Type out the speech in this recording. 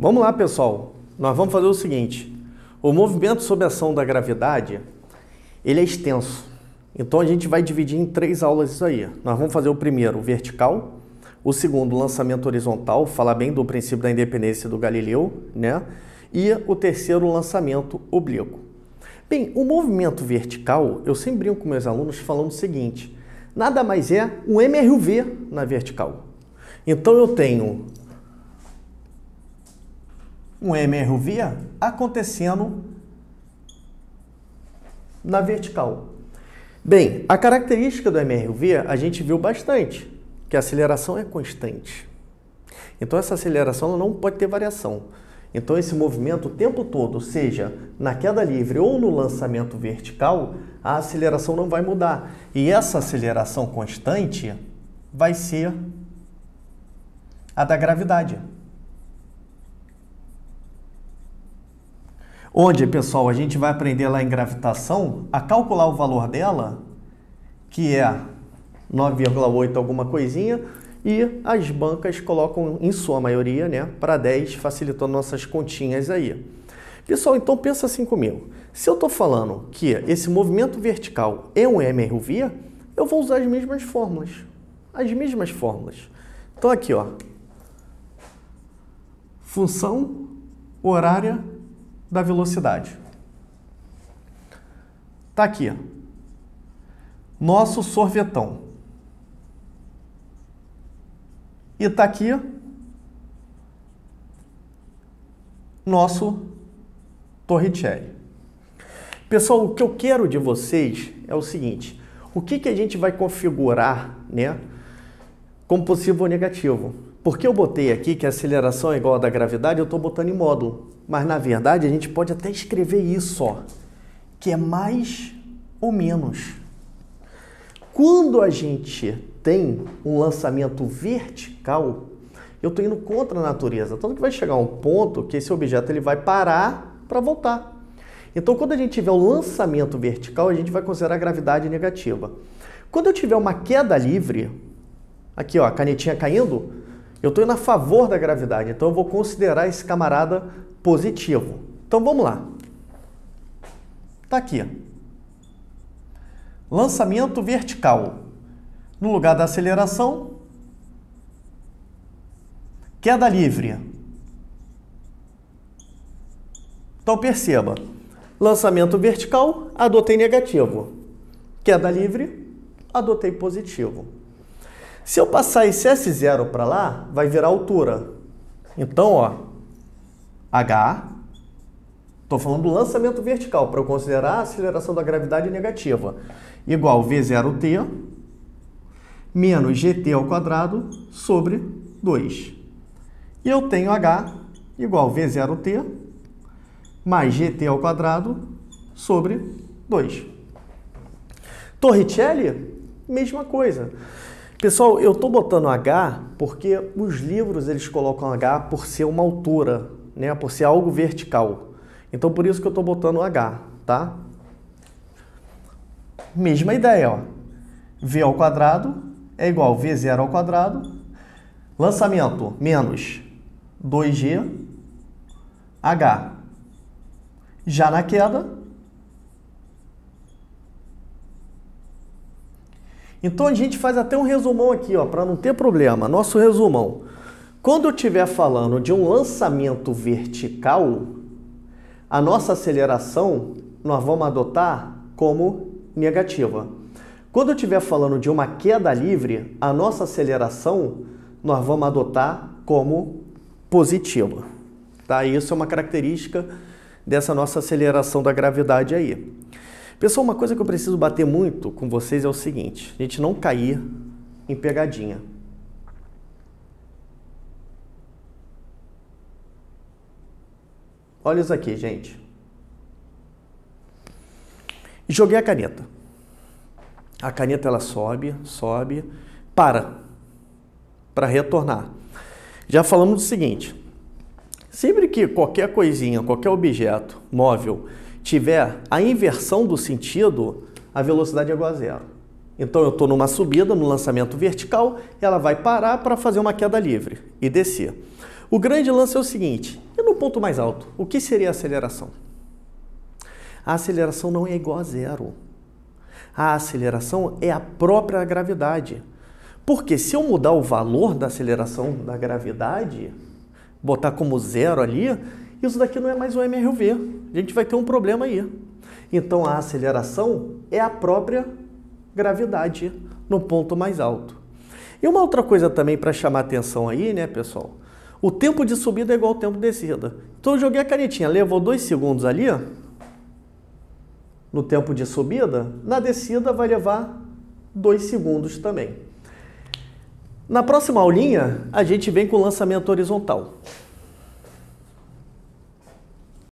Vamos lá, pessoal. Nós vamos fazer o seguinte. O movimento sob a ação da gravidade, ele é extenso. Então, a gente vai dividir em 3 aulas isso aí. Nós vamos fazer o primeiro, o vertical. O segundo, o lançamento horizontal, falar bem do princípio da independência do Galileu, né? E o terceiro, o lançamento oblíquo. Bem, o movimento vertical, eu sempre brinco com meus alunos falando o seguinte, nada mais é um MRV na vertical. Então, eu tenho um MRV acontecendo na vertical. Bem, a característica do MRV a gente viu bastante, que a aceleração é constante. Então, essa aceleração ela não pode ter variação. Então, esse movimento o tempo todo, seja na queda livre ou no lançamento vertical, a aceleração não vai mudar. E essa aceleração constante vai ser a da gravidade. Onde, pessoal, a gente vai aprender lá em gravitação a calcular o valor dela, que é 9,8 alguma coisinha, e as bancas colocam, em sua maioria, né, para 10, facilitando nossas continhas aí. Pessoal, então pensa assim comigo. Se eu estou falando que esse movimento vertical é um MRV, eu vou usar as mesmas fórmulas. As mesmas fórmulas. Então aqui, ó. Função horária da velocidade. Tá aqui. Nosso sorvetão. E tá aqui nosso Torricelli. Pessoal, o que eu quero de vocês é o seguinte, o que a gente vai configurar, né, como positivo ou negativo? Porque eu botei aqui que a aceleração é igual à da gravidade, eu estou botando em módulo. Mas, na verdade, a gente pode até escrever isso, ó, que é mais ou menos. Quando a gente tem um lançamento vertical, eu estou indo contra a natureza. Tanto que vai chegar um ponto que esse objeto ele vai parar para voltar. Então, quando a gente tiver o lançamento vertical, a gente vai considerar a gravidade negativa. Quando eu tiver uma queda livre, aqui ó, a canetinha caindo, eu estou indo a favor da gravidade. Então, eu vou considerar esse camarada positivo. Então, vamos lá. Está aqui. Lançamento vertical. No lugar da aceleração, queda livre. Então, perceba. Lançamento vertical, adotei negativo. Queda livre, adotei positivo. Se eu passar esse S0 para lá, vai virar altura. Então, ó, H, estou falando do lançamento vertical, para eu considerar a aceleração da gravidade negativa, igual V0T menos GT ao quadrado sobre 2. E eu tenho H igual V0T mais GT ao quadrado sobre 2. Torricelli, mesma coisa. Pessoal, eu estou botando H porque os livros eles colocam H por ser uma altura, né? Por ser algo vertical. Então, por isso que eu estou botando H, tá? Mesma ideia, ó. V ao quadrado é igual a V0 ao quadrado. Lançamento menos 2G H. Já na queda, então a gente faz até um resumão aqui, ó, para não ter problema. Nosso resumão. Quando eu estiver falando de um lançamento vertical, a nossa aceleração nós vamos adotar como negativa. Quando eu estiver falando de uma queda livre, a nossa aceleração nós vamos adotar como positiva. Tá? Isso é uma característica dessa nossa aceleração da gravidade aí. Pessoal, uma coisa que eu preciso bater muito com vocês é o seguinte, a gente não cair em pegadinha. Olha isso aqui, gente. Joguei a caneta. A caneta ela sobe, para retornar. Já falamos do seguinte, sempre que qualquer coisinha, qualquer objeto móvel tiver a inversão do sentido, a velocidade é igual a zero. Então, eu estou numa subida, no lançamento vertical, ela vai parar para fazer uma queda livre e descer. O grande lance é o seguinte, e no ponto mais alto, o que seria a aceleração? A aceleração não é igual a zero. A aceleração é a própria gravidade. Porque se eu mudar o valor da aceleração da gravidade, botar como zero ali, isso daqui não é mais um mRV. A gente vai ter um problema aí. Então a aceleração é a própria gravidade no ponto mais alto. E uma outra coisa também para chamar atenção aí, né, pessoal? O tempo de subida é igual ao tempo de descida. Então eu joguei a canetinha, levou 2 segundos ali, no tempo de subida, na descida vai levar 2 segundos também. Na próxima aulinha, a gente vem com o lançamento horizontal.